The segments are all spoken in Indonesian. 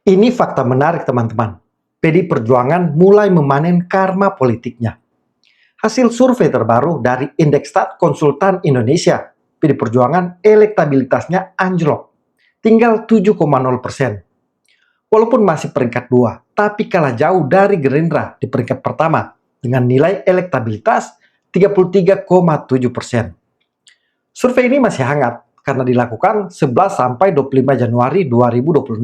Ini fakta menarik teman-teman. PDI Perjuangan mulai memanen karma politiknya. Hasil survei terbaru dari Indekstat Konsultan Indonesia, PDI Perjuangan elektabilitasnya anjlok, tinggal 7,0%. Walaupun masih peringkat 2, tapi kalah jauh dari Gerindra di peringkat pertama dengan nilai elektabilitas 33,7%. Survei ini masih hangat karena dilakukan 11-25 Januari 2026.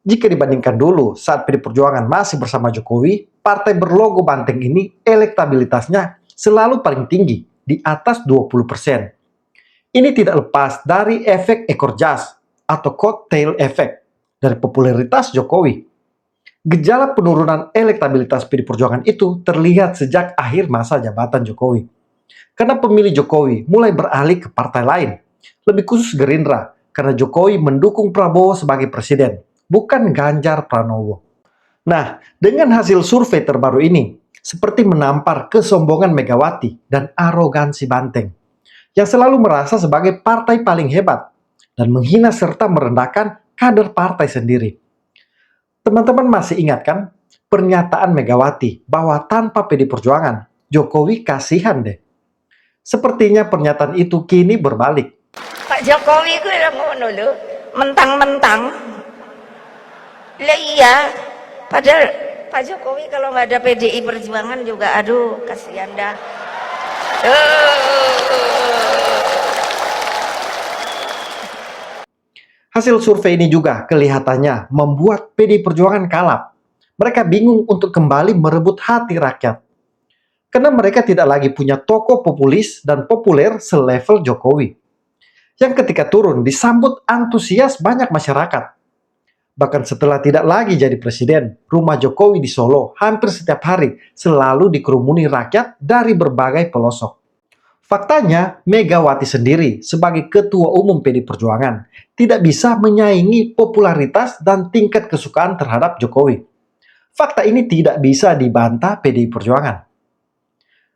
Jika dibandingkan dulu saat PDI Perjuangan masih bersama Jokowi, partai berlogo banteng ini elektabilitasnya selalu paling tinggi, di atas 20%. Ini tidak lepas dari efek ekor jas atau coattail effect dari popularitas Jokowi. Gejala penurunan elektabilitas PDI Perjuangan itu terlihat sejak akhir masa jabatan Jokowi. Karena pemilih Jokowi mulai beralih ke partai lain, lebih khusus Gerindra, karena Jokowi mendukung Prabowo sebagai presiden, bukan Ganjar Pranowo. Nah, dengan hasil survei terbaru ini, seperti menampar kesombongan Megawati dan arogansi Banteng, yang selalu merasa sebagai partai paling hebat, dan menghina serta merendahkan kader partai sendiri. Teman-teman masih ingat kan pernyataan Megawati bahwa tanpa PDI Perjuangan, Jokowi kasihan deh. Sepertinya pernyataan itu kini berbalik. Pak Jokowi ku yang ngono lho, mentang-mentang. Lah iya, padahal Pak Jokowi kalau nggak ada PDI Perjuangan juga, aduh kasihan dah. Hasil survei ini juga kelihatannya membuat PDI Perjuangan kalap. Mereka bingung untuk kembali merebut hati rakyat. Karena mereka tidak lagi punya tokoh populis dan populer selevel Jokowi. Yang ketika turun disambut antusias banyak masyarakat. Bahkan setelah tidak lagi jadi presiden, rumah Jokowi di Solo hampir setiap hari selalu dikerumuni rakyat dari berbagai pelosok. Faktanya, Megawati sendiri sebagai Ketua Umum PDI Perjuangan tidak bisa menyaingi popularitas dan tingkat kesukaan terhadap Jokowi. Fakta ini tidak bisa dibantah PDI Perjuangan.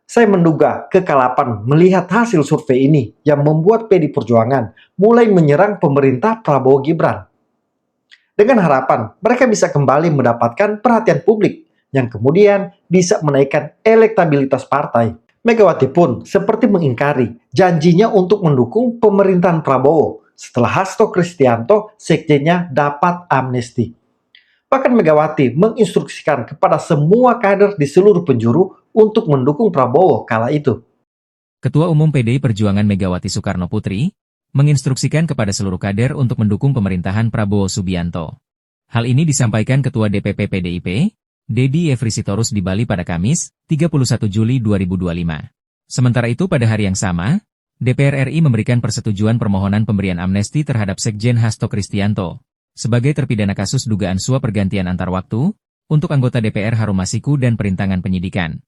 Saya menduga kekalapan melihat hasil survei ini yang membuat PDI Perjuangan mulai menyerang pemerintah Prabowo Gibran. Dengan harapan mereka bisa kembali mendapatkan perhatian publik yang kemudian bisa menaikkan elektabilitas partai. Megawati pun seperti mengingkari janjinya untuk mendukung pemerintahan Prabowo setelah Hasto Kristianto sekjennya dapat amnesti. Bahkan Megawati menginstruksikan kepada semua kader di seluruh penjuru untuk mendukung Prabowo kala itu. Ketua Umum PDI Perjuangan Megawati Soekarno Putri menginstruksikan kepada seluruh kader untuk mendukung pemerintahan Prabowo Subianto. Hal ini disampaikan Ketua DPP PDIP, Dedi Yefri Sitorus di Bali pada Kamis, 31 Juli 2025. Sementara itu pada hari yang sama, DPR RI memberikan persetujuan permohonan pemberian amnesti terhadap Sekjen Hasto Kristianto sebagai terpidana kasus dugaan suap pergantian antar waktu untuk anggota DPR Harun Masiku dan perintangan penyidikan.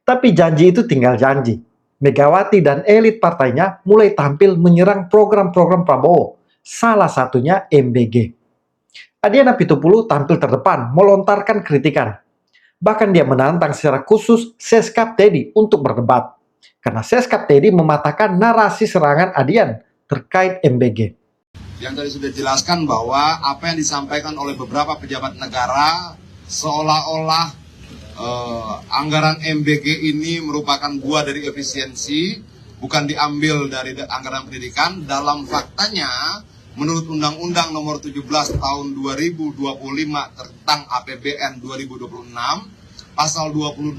Tapi janji itu tinggal janji. Megawati dan elit partainya mulai tampil menyerang program-program Prabowo, salah satunya MBG. Adiana Pitupulu tampil terdepan melontarkan kritikan. Bahkan dia menantang secara khusus Seskap Teddy untuk berdebat. Karena Seskap Teddy mematahkan narasi serangan Adian terkait MBG. Yang tadi sudah dijelaskan bahwa apa yang disampaikan oleh beberapa pejabat negara seolah-olah anggaran MBG ini merupakan buah dari efisiensi, bukan diambil dari anggaran pendidikan. Dalam faktanya, menurut Undang-Undang Nomor 17 Tahun 2025 tentang APBN 2026, Pasal 22,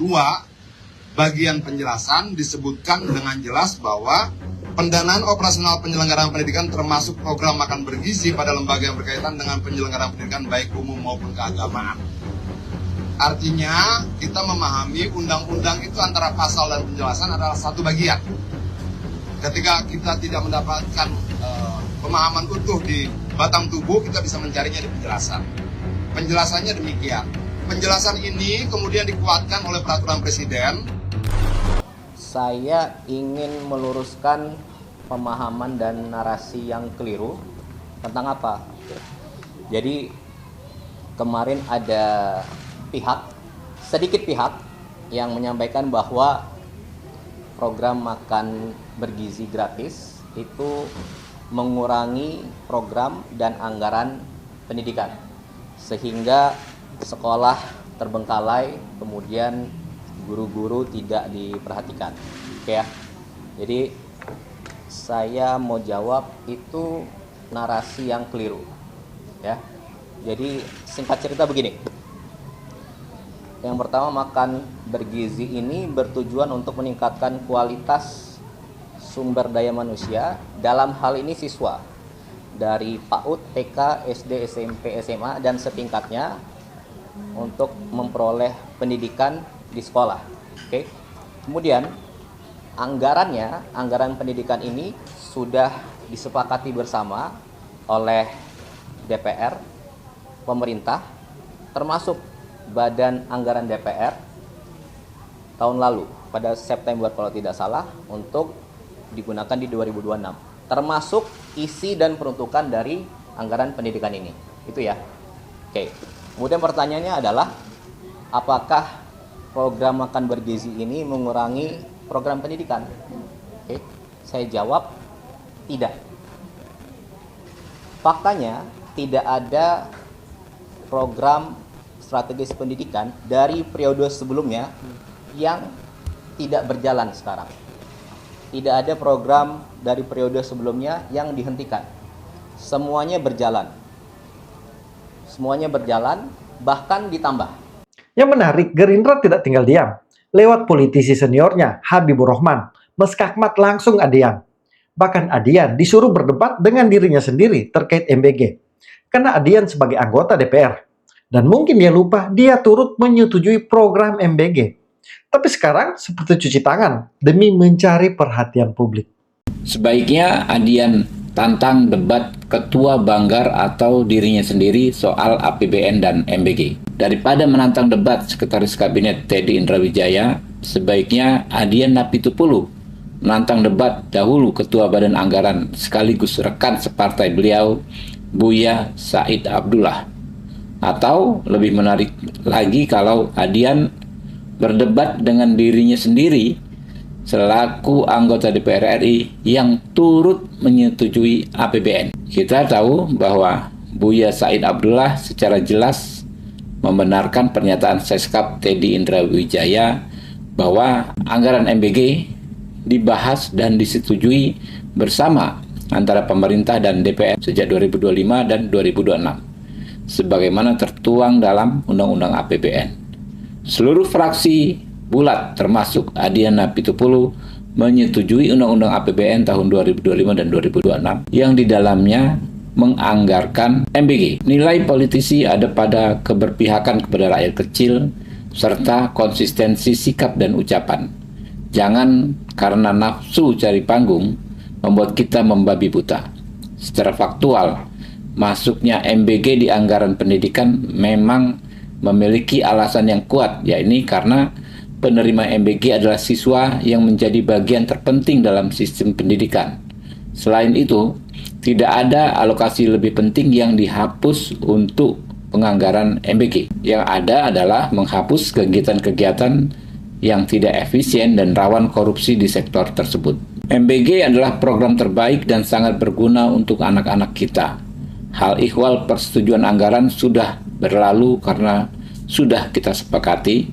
bagian penjelasan disebutkan dengan jelas bahwa pendanaan operasional penyelenggaraan pendidikan termasuk program makan bergizi pada lembaga yang berkaitan dengan penyelenggaraan pendidikan baik umum maupun keagamaan. Artinya kita memahami undang-undang itu antara pasal dan penjelasan adalah satu bagian. Ketika kita tidak mendapatkan pemahaman utuh di batang tubuh, kita bisa mencarinya di penjelasan. Penjelasannya demikian. Penjelasan ini kemudian dikuatkan oleh peraturan presiden. Saya ingin meluruskan pemahaman dan narasi yang keliru tentang apa. Jadi kemarin ada sedikit pihak yang menyampaikan bahwa program makan bergizi gratis itu mengurangi program dan anggaran pendidikan, sehingga sekolah terbengkalai, kemudian guru-guru tidak diperhatikan. Oke ya. Jadi saya mau jawab itu narasi yang keliru. Ya. Jadi singkat cerita begini. Yang pertama, makan bergizi ini bertujuan untuk meningkatkan kualitas sumber daya manusia, dalam hal ini siswa dari PAUD, TK, SD, SMP, SMA dan setingkatnya untuk memperoleh pendidikan di sekolah. Oke. Kemudian anggaran pendidikan ini sudah disepakati bersama oleh DPR, pemerintah, termasuk Badan Anggaran DPR tahun lalu pada September kalau tidak salah, untuk digunakan di 2026, termasuk isi dan peruntukan dari anggaran pendidikan ini. Itu ya. Oke. Kemudian pertanyaannya adalah, apakah program makan bergizi ini mengurangi program pendidikan? Oke. Saya jawab tidak. Faktanya tidak ada program strategis pendidikan dari periode sebelumnya yang tidak berjalan sekarang. Tidak ada program dari periode sebelumnya yang dihentikan. Semuanya berjalan. Semuanya berjalan, bahkan ditambah. Yang menarik, Gerindra tidak tinggal diam. Lewat politisi seniornya, Habibur Rahman, Meskakmat langsung Adian. Bahkan Adian disuruh berdebat dengan dirinya sendiri terkait MBG. Karena Adian sebagai anggota DPR. Dan mungkin dia lupa dia turut menyetujui program MBG. Tapi sekarang seperti cuci tangan demi mencari perhatian publik. Sebaiknya Adian tantang debat Ketua Banggar atau dirinya sendiri soal APBN dan MBG. Daripada menantang debat Sekretaris Kabinet Teddy Indrawijaya, sebaiknya Adian Napitupulu menantang debat dahulu Ketua Badan Anggaran sekaligus rekan separtai beliau, Buya Said Abdullah. Atau lebih menarik lagi kalau Adian berdebat dengan dirinya sendiri selaku anggota DPR RI yang turut menyetujui APBN. Kita tahu bahwa Buya Said Abdullah secara jelas membenarkan pernyataan Seskap Teddy Indrawijaya bahwa anggaran MBG dibahas dan disetujui bersama antara pemerintah dan DPR sejak 2025 dan 2026 sebagaimana tertuang dalam Undang-Undang APBN. Seluruh fraksi bulat termasuk Adian Napitupulu menyetujui Undang-Undang APBN tahun 2025 dan 2026 yang di dalamnya menganggarkan MBG. Nilai politisi ada pada keberpihakan kepada rakyat kecil serta konsistensi sikap dan ucapan. Jangan karena nafsu cari panggung membuat kita membabi buta. Secara faktual, masuknya MBG di anggaran pendidikan memang memiliki alasan yang kuat, yakni karena penerima MBG adalah siswa yang menjadi bagian terpenting dalam sistem pendidikan. Selain itu, tidak ada alokasi lebih penting yang dihapus untuk penganggaran MBG. Yang ada adalah menghapus kegiatan-kegiatan yang tidak efisien dan rawan korupsi di sektor tersebut. MBG adalah program terbaik dan sangat berguna untuk anak-anak kita. Hal ihwal persetujuan anggaran sudah berlalu karena sudah kita sepakati.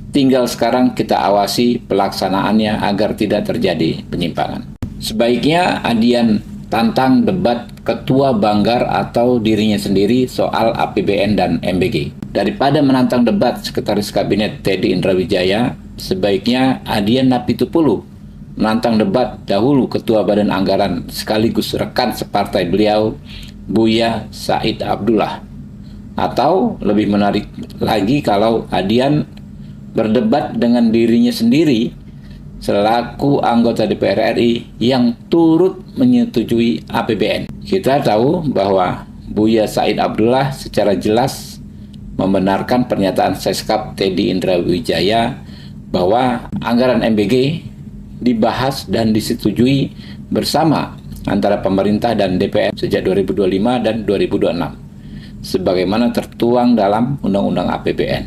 Tinggal sekarang kita awasi pelaksanaannya agar tidak terjadi penyimpangan. Sebaiknya Adian tantang debat Ketua Banggar atau dirinya sendiri soal APBN dan MBG. Daripada menantang debat Sekretaris Kabinet Teddy Indrawijaya, sebaiknya Adian Napitupulu menantang debat dahulu Ketua Badan Anggaran sekaligus rekan separtai beliau, Buya Said Abdullah. Atau lebih menarik lagi kalau Adian berdebat dengan dirinya sendiri selaku anggota DPR RI yang turut menyetujui APBN. Kita tahu bahwa Buya Said Abdullah secara jelas membenarkan pernyataan Seskap Teddy Indrawijaya bahwa anggaran MBG dibahas dan disetujui bersama antara pemerintah dan DPR sejak 2025 dan 2026 sebagaimana tertuang dalam Undang-Undang APBN.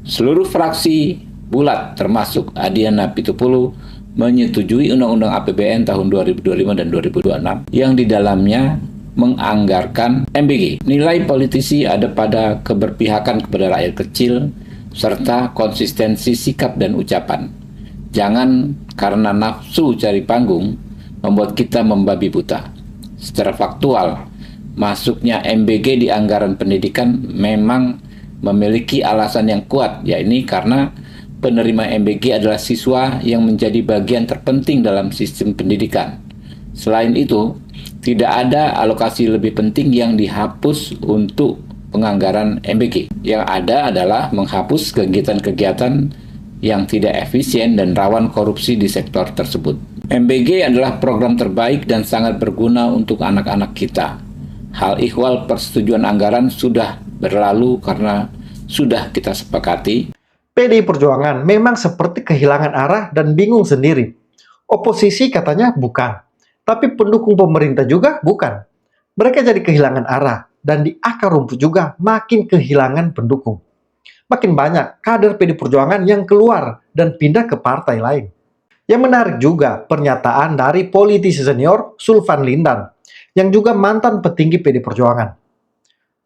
Seluruh fraksi bulat termasuk Adian Napitupulu menyetujui Undang-Undang APBN tahun 2025 dan 2026 yang di dalamnya menganggarkan MBG. Nilai politisi ada pada keberpihakan kepada rakyat kecil, serta konsistensi sikap dan ucapan. Jangan karena nafsu cari panggung, membuat kita membabi buta. Secara faktual, masuknya MBG di anggaran pendidikan memang memiliki alasan yang kuat, yakni karena penerima MBG adalah siswa yang menjadi bagian terpenting dalam sistem pendidikan. Selain itu, tidak ada alokasi lebih penting yang dihapus untuk penganggaran MBG. Yang ada adalah menghapus kegiatan-kegiatan yang tidak efisien dan rawan korupsi di sektor tersebut. MBG adalah program terbaik dan sangat berguna untuk anak-anak kita. Hal ihwal persetujuan anggaran sudah berlalu karena sudah kita sepakati. PDI Perjuangan memang seperti kehilangan arah dan bingung sendiri. Oposisi katanya bukan, tapi pendukung pemerintah juga bukan. Mereka jadi kehilangan arah, dan di akar rumput juga makin kehilangan pendukung. Makin banyak kader PDI Perjuangan yang keluar dan pindah ke partai lain. Yang menarik juga pernyataan dari politisi senior Sulvan Lindan, yang juga mantan petinggi PDI Perjuangan.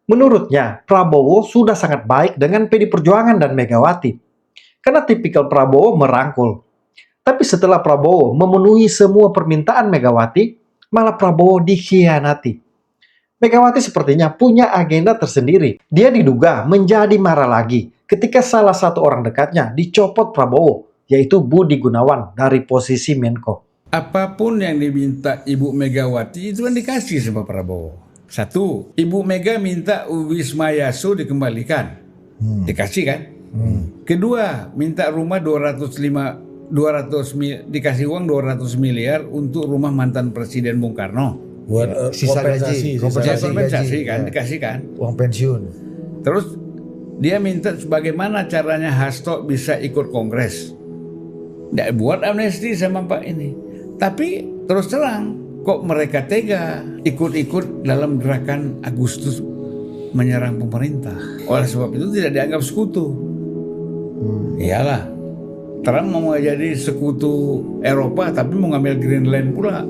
Menurutnya, Prabowo sudah sangat baik dengan PDI Perjuangan dan Megawati, karena tipikal Prabowo merangkul. Tapi setelah Prabowo memenuhi semua permintaan Megawati, malah Prabowo dikhianati. Megawati sepertinya punya agenda tersendiri. Dia diduga menjadi marah lagi ketika salah satu orang dekatnya dicopot Prabowo, yaitu Budi Gunawan dari posisi Menko. Apapun yang diminta Ibu Megawati itu kan dikasih sama Prabowo. Satu, Ibu Mega minta Wisma Yaso dikembalikan. Dikasih kan? Kedua, minta rumah dikasih uang 200 miliar untuk rumah mantan Presiden Bung Karno. Buat kompensasi kan, dikasih kan? Uang pensiun. Terus dia minta bagaimana caranya Hasto bisa ikut kongres. Nggak buat amnesti sama Pak ini. Tapi terus terang, kok mereka tega ikut-ikut dalam gerakan Agustus menyerang pemerintah. Oleh sebab itu tidak dianggap sekutu. Iyalah, Trump mau jadi sekutu Eropa tapi mau ngambil Greenland pula.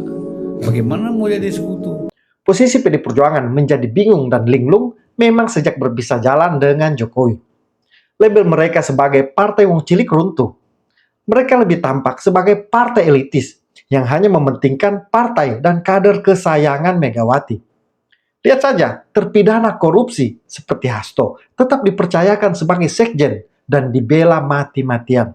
Bagaimana mau jadi sekutu? Posisi PDI Perjuangan menjadi bingung dan linglung memang sejak berpisah jalan dengan Jokowi. Label mereka sebagai partai wong cilik runtuh. Mereka lebih tampak sebagai partai elitis yang hanya mementingkan partai dan kader kesayangan Megawati. Lihat saja, terpidana korupsi seperti Hasto tetap dipercayakan sebagai sekjen dan dibela mati-matian.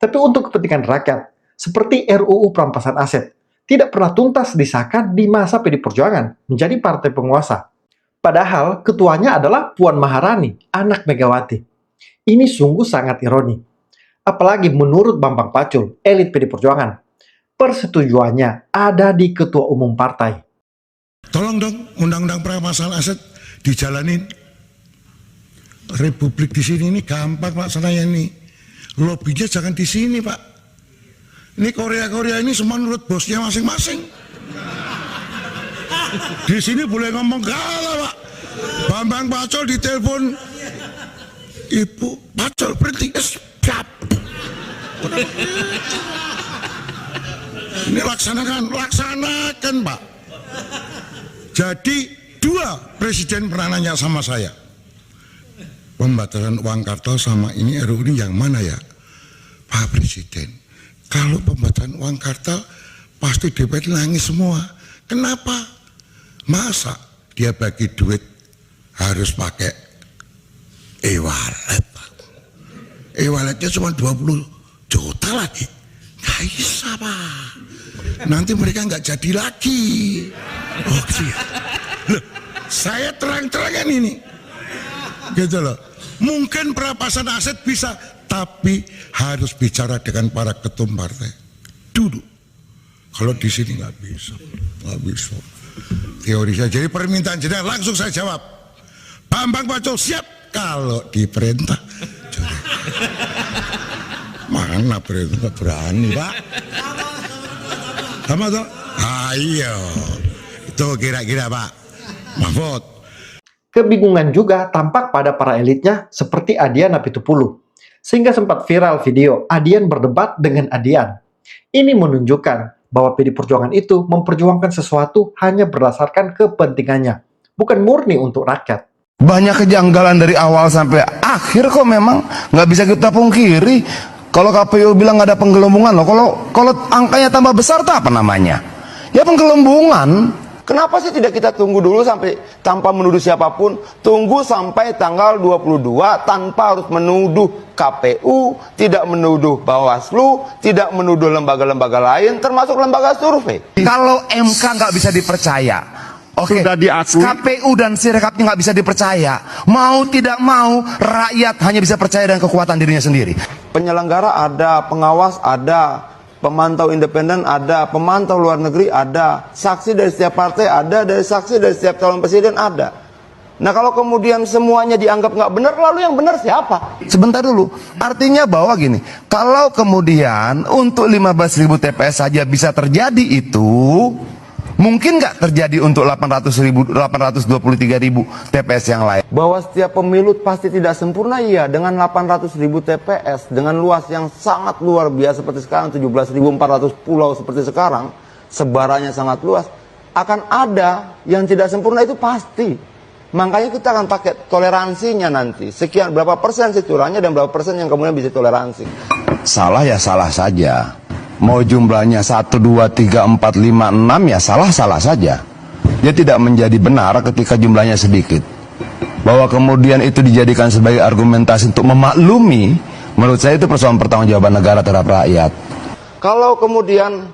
Tapi untuk kepentingan rakyat, seperti RUU perampasan aset, tidak pernah tuntas disahkan di masa PDI Perjuangan menjadi partai penguasa. Padahal ketuanya adalah Puan Maharani, anak Megawati. Ini sungguh sangat ironi. Apalagi menurut Bambang Pacul, elit PDI Perjuangan, persetujuannya ada di ketua umum partai. Tolong dong undang-undang perampasan aset dijalanin. Republik di sini ini gampang laksananya ini. Lobbynya jangan di sini, Pak. Ini Korea ini semua menurut bosnya masing-masing. Di sini boleh ngomong galah, Pak. Bambang Pacul ditelepon, Ibu Pacul berhenti, siap. Ini laksanakan, Pak. Jadi 2 presiden pernah nanya sama saya, pembatalan uang kartal sama ini RUU ini yang mana ya, Pak Presiden? Kalau pembatalan uang kartal pasti DPR nangis semua. Kenapa? Masa dia bagi duit harus pakai e-wallet? E-walletnya cuma 20 juta lagi. Nggak bisa, Pak. Nanti mereka nggak jadi lagi. Oh gitu ya. Loh, saya terang-terangan ini. Gitu loh. Mungkin perampasan aset bisa, tapi harus bicara dengan para ketum partai dulu. Kalau di sini nggak bisa, nggak bisa. Teori saya. Jadi permintaan jenengan langsung saya jawab. Bambang Pacul siap kalau diperintah. Mana perintah nggak berani, Pak? Sama tuh? Ayo, itu kira-kira Pak Mahfud. Kebingungan juga tampak pada para elitnya seperti Adian Apitupulu, sehingga sempat viral video Adian berdebat dengan Adian. Ini menunjukkan bahwa PD Perjuangan itu memperjuangkan sesuatu hanya berdasarkan kepentingannya, bukan murni untuk rakyat. Banyak kejanggalan dari awal sampai akhir kok, memang nggak bisa kita pungkiri. Kalau KPU bilang nggak ada penggelembungan loh, kalau angkanya tambah besar tuh apa namanya? Ya penggelembungan. Kenapa sih tidak kita tunggu dulu sampai tanpa menuduh siapapun, tunggu sampai tanggal 22 tanpa harus menuduh KPU, tidak menuduh Bawaslu, tidak menuduh lembaga-lembaga lain, termasuk lembaga survei. Kalau MK nggak bisa dipercaya, oke, sudah diakui, KPU dan Sirekapnya nggak bisa dipercaya. Mau tidak mau, rakyat hanya bisa percaya dengan kekuatan dirinya sendiri. Penyelenggara ada, pengawas ada, pemantau independen ada, pemantau luar negeri ada, saksi dari setiap partai ada, dari saksi dari setiap calon presiden ada. Nah kalau kemudian semuanya dianggap nggak benar, lalu yang benar siapa? Sebentar dulu, artinya bahwa gini, kalau kemudian untuk 15.000 TPS saja bisa terjadi itu, mungkin nggak terjadi untuk 823.000 TPS yang lain? Bahwa setiap pemilu pasti tidak sempurna, iya. Dengan 800.000 TPS, dengan luas yang sangat luar biasa seperti sekarang, 17.400 pulau seperti sekarang, sebarannya sangat luas, akan ada yang tidak sempurna, itu pasti. Makanya kita akan pakai toleransinya nanti. Sekian, berapa persen sih curangnya dan berapa persen yang kemudian bisa toleransi. Salah ya salah saja. Mau jumlahnya 1, 2, 3, 4, 5, 6 ya salah-salah saja. Dia tidak menjadi benar ketika jumlahnya sedikit. Bahwa kemudian itu dijadikan sebagai argumentasi untuk memaklumi, menurut saya itu persoalan pertanggungjawaban negara terhadap rakyat. Kalau kemudian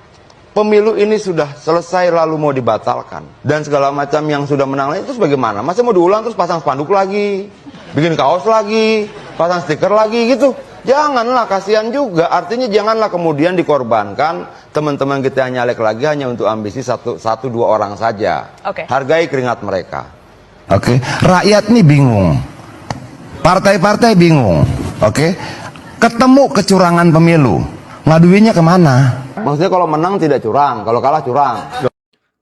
pemilu ini sudah selesai lalu mau dibatalkan, dan segala macam yang sudah menang lain, itu bagaimana? Masih mau diulang terus pasang spanduk lagi, bikin kaos lagi, pasang stiker lagi gitu? Janganlah, kasihan juga. Artinya janganlah kemudian dikorbankan teman-teman kita yang nyalek lagi hanya untuk ambisi satu dua orang saja. Hargai keringat mereka. Rakyat nih bingung, partai-partai bingung. Ketemu kecurangan pemilu, ngaduinnya kemana? Maksudnya kalau menang tidak curang, kalau kalah curang.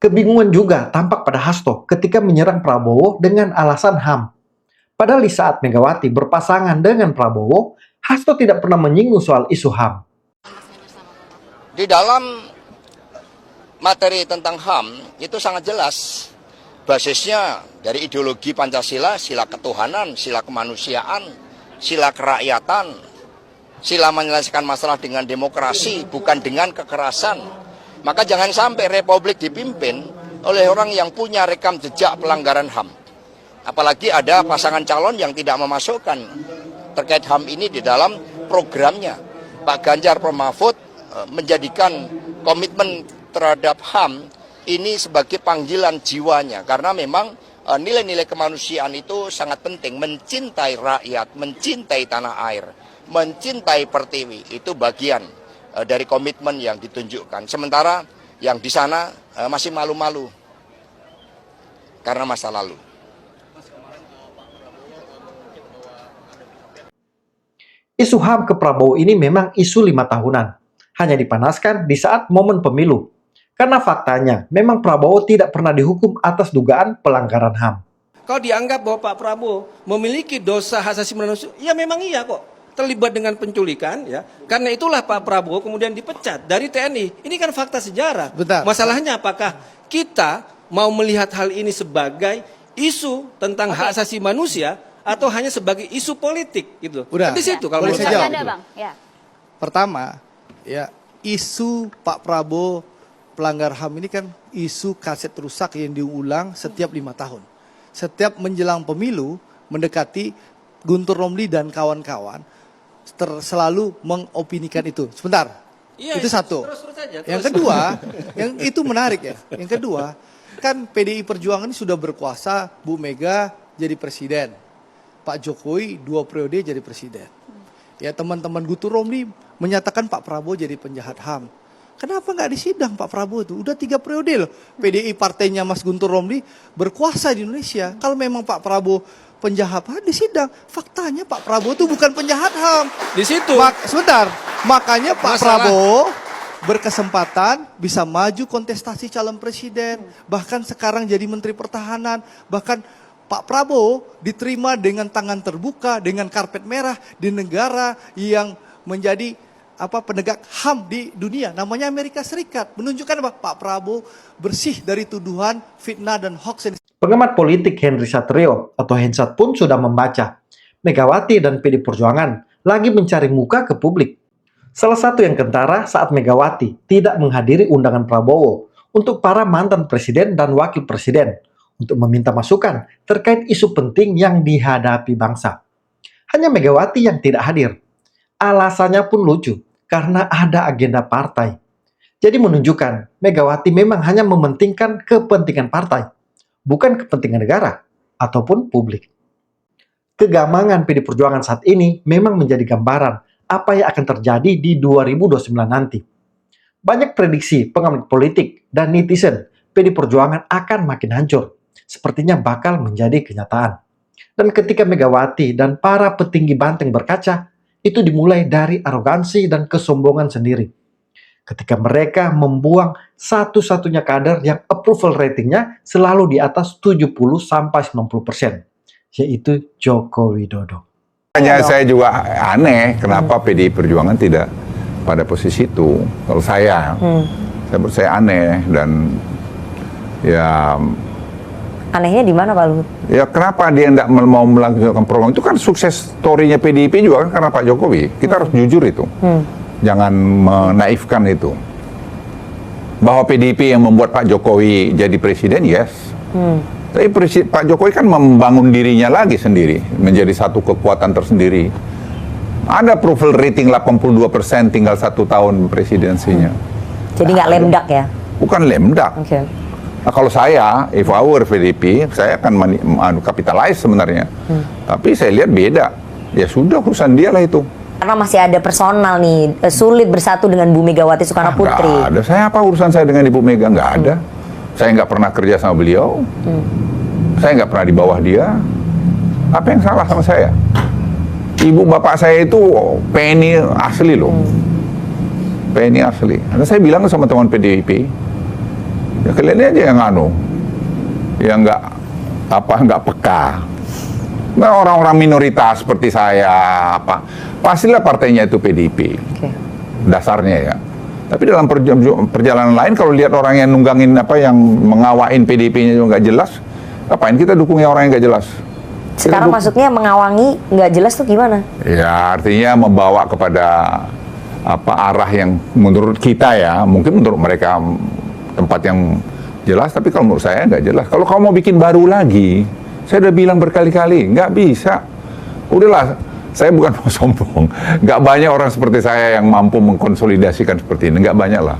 Kebingungan juga tampak pada Hasto ketika menyerang Prabowo dengan alasan HAM. Padahal di saat Megawati berpasangan dengan Prabowo, Hasto tidak pernah menyinggung soal isu HAM. Di dalam materi tentang HAM itu sangat jelas. Basisnya dari ideologi Pancasila, sila ketuhanan, sila kemanusiaan, sila kerakyatan, sila menyelesaikan masalah dengan demokrasi, bukan dengan kekerasan. Maka jangan sampai republik dipimpin oleh orang yang punya rekam jejak pelanggaran HAM. Apalagi ada pasangan calon yang tidak memasukkan terkait HAM ini di dalam programnya. Pak Ganjar Mahfud menjadikan komitmen terhadap HAM ini sebagai panggilan jiwanya. Karena memang nilai-nilai kemanusiaan itu sangat penting. Mencintai rakyat, mencintai tanah air, mencintai pertiwi. Itu bagian dari komitmen yang ditunjukkan. Sementara yang di sana masih malu-malu karena masa lalu. Isu HAM ke Prabowo ini memang isu 5 tahunan, hanya dipanaskan di saat momen pemilu. Karena faktanya, memang Prabowo tidak pernah dihukum atas dugaan pelanggaran HAM. Kalau dianggap bahwa Pak Prabowo memiliki dosa hak asasi manusia, ya memang iya kok. Terlibat dengan penculikan, ya. Karena itulah Pak Prabowo kemudian dipecat dari TNI. Ini kan fakta sejarah. Betul. Masalahnya apakah kita mau melihat hal ini sebagai isu tentang hak asasi manusia, atau hanya sebagai isu politik gitu. Udah. Di situ kalau Boleh saya jawab. Bang. Ya. Pertama, ya isu Pak Prabowo pelanggar HAM ini kan isu kaset rusak yang diulang setiap 5 tahun. Setiap menjelang pemilu mendekati, Guntur Romli dan kawan-kawan selalu mengopinikan itu. Sebentar. Iya, itu satu. Terus aja, yang kedua, yang itu menarik ya. Yang kedua, kan PDI Perjuangan ini sudah berkuasa, Bu Mega jadi presiden. Pak Jokowi 2 periode jadi presiden. Ya teman-teman Guntur Romli menyatakan Pak Prabowo jadi penjahat HAM. Kenapa nggak disidang Pak Prabowo itu? Udah 3 periode loh. PDI partainya Mas Guntur Romli berkuasa di Indonesia. Kalau memang Pak Prabowo penjahat HAM disidang. Faktanya Pak Prabowo itu bukan penjahat HAM. Di situ. Sebentar. Makanya Pak Prabowo berkesempatan bisa maju kontestasi calon presiden. Bahkan sekarang jadi Menteri Pertahanan. Bahkan Pak Prabowo diterima dengan tangan terbuka, dengan karpet merah di negara yang menjadi penegak HAM di dunia, namanya Amerika Serikat. Menunjukkan apa? Pak Prabowo bersih dari tuduhan fitnah dan hoax. Pengamat politik Henry Satrio atau Hensat pun sudah membaca Megawati dan PD Perjuangan lagi mencari muka ke publik. Salah satu yang kentara saat Megawati tidak menghadiri undangan Prabowo untuk para mantan presiden dan wakil presiden untuk meminta masukan terkait isu penting yang dihadapi bangsa. Hanya Megawati yang tidak hadir. Alasannya pun lucu, karena ada agenda partai. Jadi menunjukkan Megawati memang hanya mementingkan kepentingan partai, bukan kepentingan negara ataupun publik. Kegamangan PD Perjuangan saat ini memang menjadi gambaran apa yang akan terjadi di 2029 nanti. Banyak prediksi pengamat politik dan netizen PD Perjuangan akan makin hancur, sepertinya bakal menjadi kenyataan. Dan ketika Megawati dan para petinggi banteng berkaca, itu dimulai dari arogansi dan kesombongan sendiri. Ketika mereka membuang satu-satunya kader yang approval ratingnya selalu di atas 70-90%, yaitu Joko Widodo. Hanya saya juga aneh kenapa PDI Perjuangan tidak pada posisi itu. Kalau saya menurut saya aneh dan ya. Anehnya di mana Pak Luhut? Ya kenapa dia tidak mau melanjutkan program itu kan sukses story-nya PDIP juga kan karena Pak Jokowi. Kita harus jujur itu. Jangan menaifkan itu. Bahwa PDIP yang membuat Pak Jokowi jadi presiden, yes. Tapi Pak Jokowi kan membangun dirinya lagi sendiri, menjadi satu kekuatan tersendiri. Ada approval rating 82%, tinggal 1 tahun presidensinya. Jadi nggak lemdak ya? Bukan lemdak. Okay. Nah, kalau saya, if I were PDIP, saya akan capitalize sebenarnya. Tapi saya lihat beda. Ya sudah, urusan dia lah itu. Karena masih ada personal nih, sulit bersatu dengan Bu Megawati Soekarno Putri. Nggak ada. Saya apa urusan saya dengan Ibu Mega? Nggak ada. Saya nggak pernah kerja sama beliau. Saya nggak pernah di bawah dia. Apa yang salah sama saya? Ibu bapak saya itu PNI asli loh. PNI asli. Nah, saya bilang sama teman PDIP, ya kalian aja yang yang nggak peka. Nah, orang-orang minoritas seperti saya pastilah partainya itu PDIP. Dasarnya ya. Tapi dalam perjalanan lain kalau lihat orang yang nunggangin yang mengawain PDIP-nya juga nggak jelas, ngapain kita dukungnya orang yang nggak jelas? Sekarang maksudnya mengawangi nggak jelas tuh gimana? Ya artinya membawa kepada arah yang menurut kita ya, mungkin menurut mereka tempat yang jelas, tapi kalau menurut saya nggak jelas. Kalau kamu mau bikin baru lagi, saya udah bilang berkali-kali, nggak bisa. Udahlah, saya bukan mau sombong. Nggak banyak orang seperti saya yang mampu mengkonsolidasikan seperti ini, nggak banyak lah.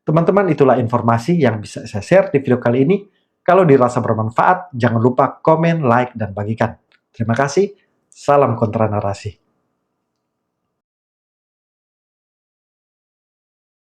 Teman-teman, itulah informasi yang bisa saya share di video kali ini. Kalau dirasa bermanfaat, jangan lupa komen, like, dan bagikan. Terima kasih. Salam kontra narasi.